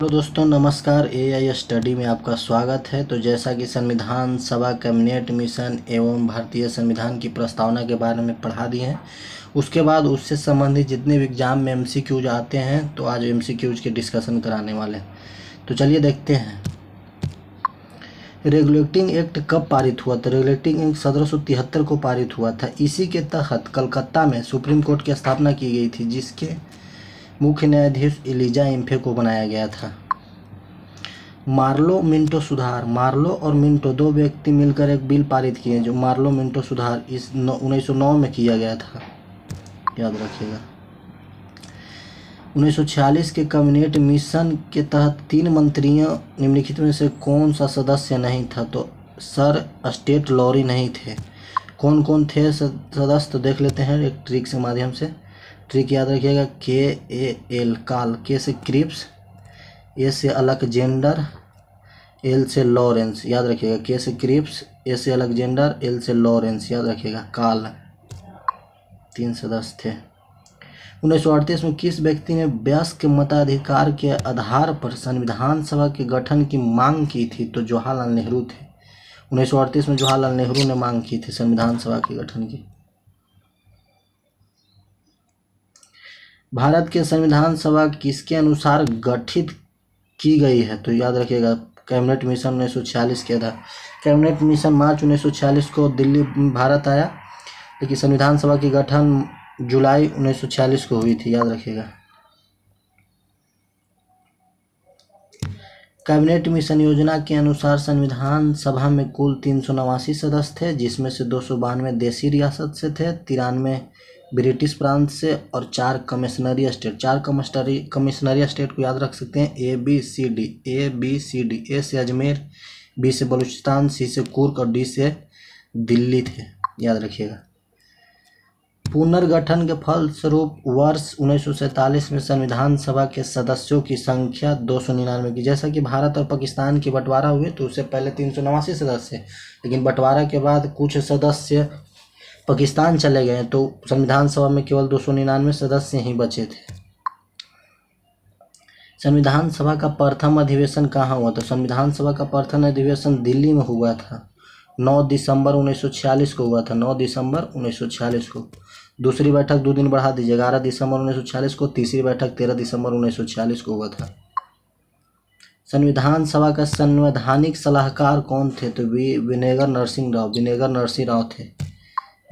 Hello दोस्तों, नमस्कार। AI study में आपका स्वागत है। तो जैसा कि संविधान सभा कैबिनेट मिशन एवं भारतीय संविधान की प्रस्तावना के बारे में पढ़ा दिए हैं, उसके बाद उससे संबंधित जितने भी एग्जाम में एमसीक्यूज आते हैं तो आज एमसीक्यूज के डिस्कशन कराने वाले हैं। तो चलिए देखते हैं। रेगुलेटिंग एक्ट कब पारित हुआ था? रेगुलेटिंग एक्ट 1773 को पारित हुआ था। इसी के तहत कलकत्ता में सुप्रीम कोर्ट की स्थापना की गई थी, जिसके मुख्य न्यायाधीश एलिजा इम्फे को बनाया गया था। मार्लो मिंटो सुधार, मार्लो और मिंटो दो व्यक्ति मिलकर एक बिल पारित किए जो मार्लो मिंटो सुधार इस 1909 में किया गया था, याद रखिएगा। 1946 के कैबिनेट मिशन के तहत 3 मंत्रियों निम्नलिखित में से कौन सा सदस्य नहीं था? तो सर स्टेट लॉरी नहीं थे। कौन कौन थे सदस्य? तो देख लेते हैं एक ट्रिक के माध्यम से। ट्रिक याद रखिएगा, KAL काल, के से क्रिप्स, ए से अलेक्जेंडर, एल से लॉरेंस, याद रखिएगा। के से क्रिप्स, ए से अलेक्जेंडर, एल से लॉरेंस, याद रखिएगा। काल 3 सदस्य थे। 1938 में किस व्यक्ति ने वयस्क मताधिकार के आधार पर संविधान सभा के गठन की मांग की थी? तो जवाहरलाल नेहरू थे। 1938 में जवाहरलाल नेहरू ने मांग की थी संविधान सभा के गठन की। भारत के संविधान सभा किसके अनुसार गठित की गई है? तो याद रखिएगा, कैबिनेट मिशन 1946 के आधार। कैबिनेट मिशन मार्च 1946 को दिल्ली भारत आया, लेकिन संविधान सभा की गठन जुलाई 1946 को हुई थी, याद रखिएगा। कैबिनेट मिशन योजना के अनुसार संविधान सभा में कुल 389 सदस्य थे, जिसमें से 292 देशी रियासत से थे, 93 ब्रिटिश प्रांत से और 4 कमिश्नरी स्टेट। 4 कमिश्नरी स्टेट को याद रख सकते हैं, ABCD। ए से अजमेर, बी से बलूचिस्तान, सी से कुर्क और डी से दिल्ली थे, याद रखिएगा। पुनर्गठन के फलस्वरूप वर्ष 1947 में संविधान सभा के सदस्यों की संख्या 299 की। जैसा कि भारत और पाकिस्तान की बंटवारा हुए तो उससे पहले 389 सदस्य, लेकिन बंटवारा के बाद कुछ सदस्य पाकिस्तान चले गए तो संविधान सभा में केवल 299 सदस्य ही बचे थे। संविधान सभा का प्रथम अधिवेशन कहाँ हुआ? तो संविधान सभा का प्रथम अधिवेशन दिल्ली में हुआ था। 9 दिसंबर 1946 को हुआ था। 9 दिसंबर 1946 को। दूसरी बैठक 2 दिन बढ़ा दीजिए, 11 दिसंबर 1946 को। तीसरी बैठक 13 दिसंबर 1946 को हुआ था। संविधान सभा का संवैधानिक सलाहकार कौन थे? तो विनेगर नरसिंह राव थे,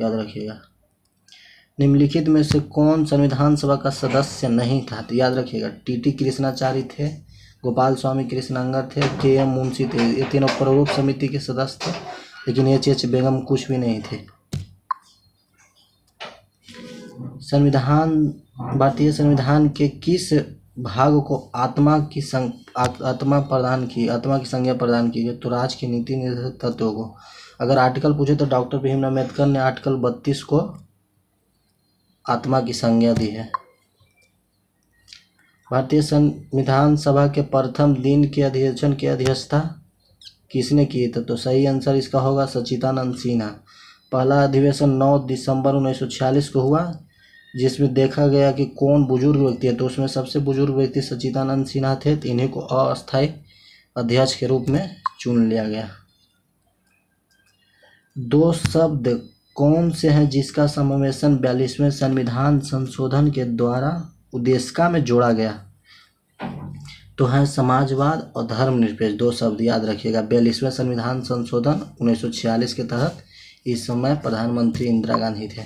याद रखिएगा। निम्नलिखित में से कौन संविधान सभा का सदस्य नहीं था? तो याद रखिएगा, TT कृष्णाचारी थे, गोपाल स्वामी कृष्णांगर थे, KM मुंशी थे। ये तीनों प्ररूप समिति के सदस्य थे, लेकिन HH बेगम कुछ भी नहीं थे। भारतीय संविधान के किस भाग को आत्मा की संज्ञा प्रदान की गई? तो राज्य के नीति निर्देशक तत्वों को। अगर आर्टिकल पूछे तो डॉक्टर भीमराव अम्बेडकर ने आर्टिकल 32 को आत्मा की संज्ञा दी है। भारतीय संविधान सभा के प्रथम दिन के अधिवेशन की अध्यक्षता किसने की थी? तो सही आंसर इसका होगा सच्चिदानंद सिन्हा। पहला अधिवेशन 9 दिसंबर 1946 को हुआ, जिसमें देखा गया कि कौन बुजुर्ग व्यक्ति है, तो उसमें सबसे बुजुर्ग व्यक्ति सच्चिदानंद सिन्हा थे, तो इन्हीं को अस्थायी अध्यक्ष के रूप में चुन लिया गया। 2 शब्द कौन से हैं जिसका समावेशन 42वें संविधान संशोधन के द्वारा उद्देशिका में जोड़ा गया? तो है समाजवाद और धर्मनिरपेक्ष। 2 शब्द याद रखिएगा। 42वें संविधान संशोधन 1946 के तहत इस समय प्रधानमंत्री इंदिरा गांधी थे।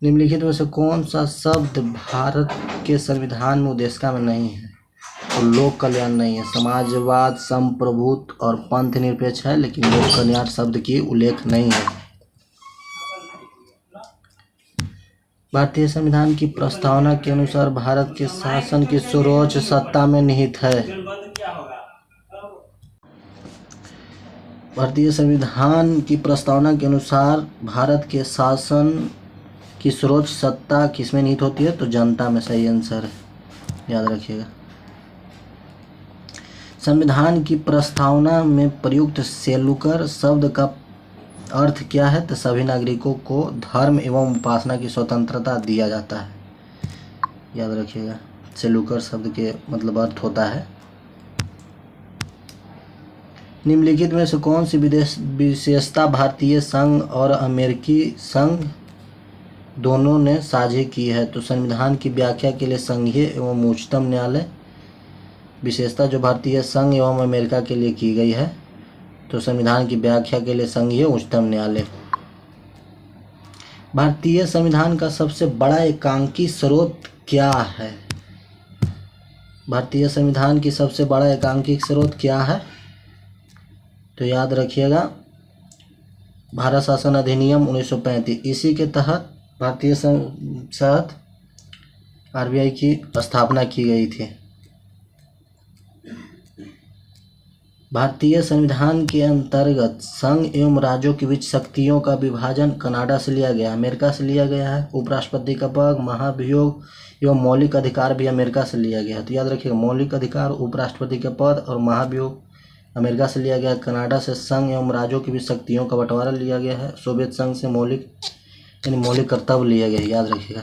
निम्नलिखित में से कौन सा शब्द भारत के संविधान में उद्देशिका में नहीं है? तो लोक कल्याण नहीं है। समाजवाद, संप्रभुत्व और पंथ निरपेक्ष है, लेकिन लोक कल्याण शब्द की उल्लेख नहीं है। भारतीय संविधान की प्रस्तावना के अनुसार भारत के शासन की सर्वोच्च सत्ता में निहित है। भारतीय संविधान की प्रस्तावना के अनुसार भारत के शासन की सर्वोच्च सत्ता किसमें निहित होती है? तो जनता में। सही आंसर है, याद रखिएगा। संविधान की प्रस्तावना में प्रयुक्त सेलुलर शब्द का अर्थ क्या है? तो सभी नागरिकों को धर्म एवं उपासना की स्वतंत्रता दिया जाता है, याद रखिएगा। से लुकर शब्द के मतलब अर्थ होता है। निम्नलिखित में से कौन सी विशेषता भारतीय संघ और अमेरिकी संघ दोनों ने साझी की है? तो संविधान की व्याख्या के लिए संघीय एवं उच्चतम न्यायालय। विशेषता जो भारतीय संघ एवं अमेरिका के लिए की गई है, तो संविधान की व्याख्या के लिए संघीय उच्चतम न्यायालय। भारतीय संविधान का सबसे बड़ा एकांकी स्रोत क्या है? भारतीय संविधान की सबसे बड़ा एकांकी स्रोत क्या है? तो याद रखिएगा, भारत शासन अधिनियम 1935। इसी के तहत भारतीय संसद आरबीआई की स्थापना की गई थी। भारतीय संविधान के अंतर्गत संघ एवं राज्यों के बीच शक्तियों का विभाजन कनाडा से लिया गया, अमेरिका से लिया गया है। उपराष्ट्रपति का पद, महाभियोग एवं मौलिक अधिकार भी अमेरिका से लिया गया है। तो याद रखिएगा, मौलिक अधिकार, उपराष्ट्रपति का पद और महाभियोग अमेरिका से लिया गया। कनाडा से संघ एवं राज्यों के बीच शक्तियों का बंटवारा लिया गया है। सोवियत संघ से मौलिक कर्तव्य लिया गया है। याद रखिएगा।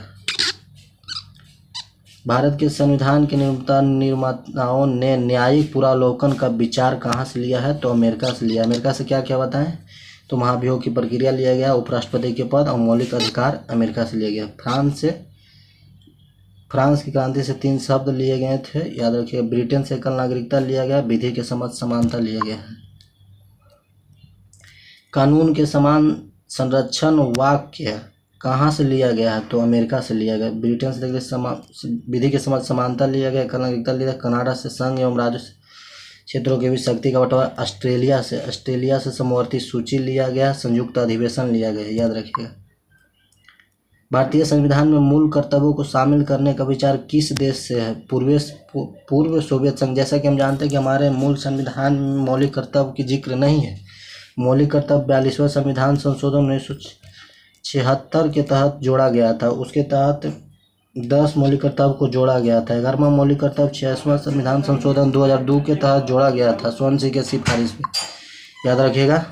भारत के संविधान के निर्माताओं ने न्यायिक पुनरावलोकन का विचार कहाँ से लिया है? तो अमेरिका से लिया। अमेरिका से क्या क्या बताएं? तो महाभियोग की प्रक्रिया लिया गया, उपराष्ट्रपति के पद और मौलिक अधिकार अमेरिका से लिया गया। फ्रांस की क्रांति से 3 शब्द लिए गए थे। याद रखिएगा। ब्रिटेन से एकल नागरिकता लिया गया, विधि के समझ समानता लिया गया है। कानून के समान संरक्षण वाक्य कहाँ से लिया गया है? तो अमेरिका से लिया गया। ब्रिटेन से विधि के समझ समानता लिया गया, एकल नागरिकता लिया गया। कनाडा से संघ एवं राज्य क्षेत्रों के बीच शक्ति का बंटवारा। ऑस्ट्रेलिया से समवर्ती सूची लिया गया, संयुक्त अधिवेशन लिया गया। याद रखिएगा। भारतीय संविधान में मूल कर्तव्यों को शामिल करने का विचार किस देश से है? पूर्व सोवियत संघ। जैसा कि हम जानते हैं कि हमारे मूल संविधान में मौलिक कर्तव्य की जिक्र नहीं है। मौलिक कर्तव्य 42वां संविधान संशोधन 1976 के तहत जोड़ा गया था। उसके तहत 10 मौलिक कर्तव्य को जोड़ा गया था। 11वां मौलिक कर्तव्य 86वां संविधान संशोधन 2002 के तहत जोड़ा गया था, स्वर्ण सिंह के सिफारिश में। याद रखिएगा।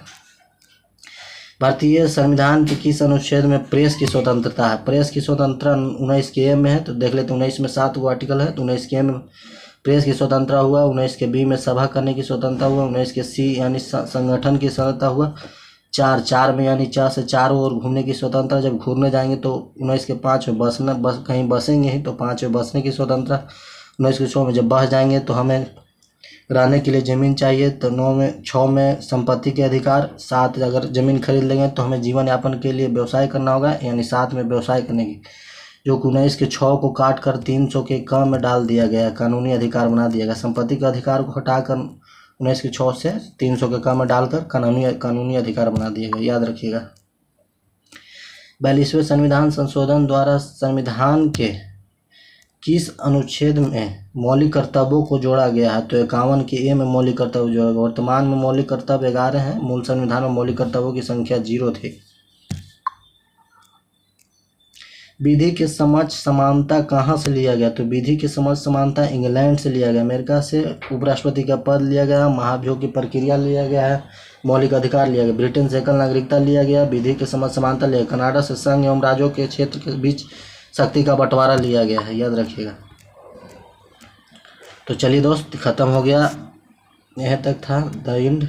भारतीय संविधान के किस अनुच्छेद में प्रेस की स्वतंत्रता है? प्रेस की स्वतंत्रता 19 के ए में है। तो देख लेते हैं। 19 में 7 गो आर्टिकल है। तो 19 के ए में प्रेस की स्वतंत्रता हुआ। 19 के बी में सभा करने की स्वतंत्रता हुआ। 19 के सी यानी संगठन की स्वतंत्रता हुआ। 4 में यानी 4 से 4 ओर घूमने की स्वतंत्रता। जब घूमने जाएंगे तो 19 के 5 में कहीं बसेंगे ही तो 5 में बसने की स्वतंत्रता। 19 के 6 में जब बस जाएंगे तो हमें रहने के लिए ज़मीन चाहिए। तो 6 में संपत्ति के अधिकार। 7 अगर ज़मीन खरीद लेंगे तो हमें जीवन यापन के लिए व्यवसाय करना होगा, यानी 7 में व्यवसाय करने की, जो 19 के 6 को काट कर 300 के क में डाल दिया गया, कानूनी अधिकार बना दिया गया। संपत्ति के अधिकार को हटाकर 19 के 6 से 300 के क में डालकर कानूनी अधिकार बना दिया गया। याद रखिएगा। 42वें संविधान संशोधन द्वारा संविधान के किस अनुच्छेद में मौलिक कर्तव्यों को जोड़ा गया है? तो 51 के ए में मौलिक कर्तव्य जोड़ा गया। वर्तमान में मौलिक कर्तव्य 11 हैं। मूल संविधान में मौलिक कर्तव्यों की संख्या 0 थी। विधि के समझ समानता कहाँ से लिया गया? तो विधि के समझ समानता इंग्लैंड से लिया गया। अमेरिका से उपराष्ट्रपति का पद लिया गया, महाभियोग की प्रक्रिया लिया गया है, मौलिक अधिकार लिया गया। ब्रिटेन से एकल नागरिकता लिया गया, विधि के समझ समानता लिया गया। कनाडा से संघ एवं राज्यों के क्षेत्र के बीच शक्ति का बंटवारा लिया गया है। याद रखिएगा। तो चलिए दोस्त, खत्म हो गया। यह तक था द एंड।